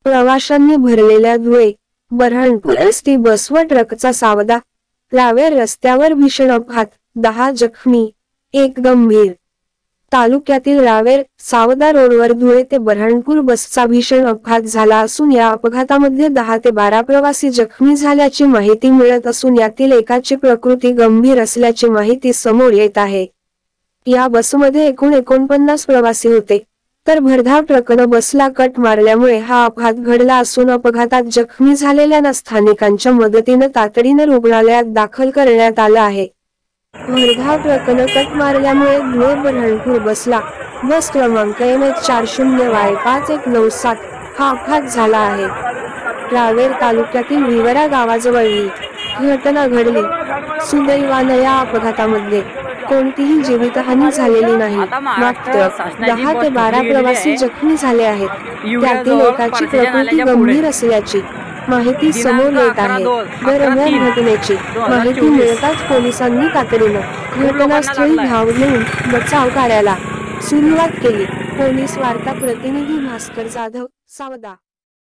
प्रवाशांनी भरलेल्या Dhule Burhanpur ST bus व ट्रकचा सावदा. रावेर रस्त्यावर भीषण अपघात, 10 जखमी, 1 गंभीर. तालुक्यातील रावेर सावदा रोडवर धुळे ते बऱ्हाणपूर बसचा भीषण अपघात झाला असून या अपघातामध्ये 10 ते 12 प्रवासी जखमी झाल्याची माहिती मिळत असून यातील एकाची प्रकृती गंभीर असल्याची माहिती समोर येत आहे. या बसमध्ये एकूण 49 प्रवासी होते, तर भरधाव ट्रकनं बसला कट मारल्यामुळे हा अपघात घडला असून अपघातात जखमी झालेल्यांना स्थानिकांच्या मदतीनं तातडीनं रुग्णालयात दाखल करण्यात आलं आहे. भरधाव ट्रकनं कट मारल्यामुळे धुळे बऱ्हाणपूर बसला बस क्रमांक MH40Y5197 हा अपघात झाला आहे. रावेर तालुक्यातील विवरा गावाजवळ ही घटना घडली. सुदैवानं या अपघातामध्ये कोणतीही जीवितहानी झालेली नाही, मात्र 10 ते 12 प्रवासी जखमी झाले आहेत. त्यातील एकाची प्रकृती गंभीर असल्याची माहिती समोर येत आहे. दरम्यान घटनेची माहिती मिळताच पोलिसांनी तातडीनं घटनास्थळी धाव घेऊन बचाव कार्याला सुरुवात केली. पोलीस वार्ता प्रतिनिधी भास्कर जाधव, सावदा.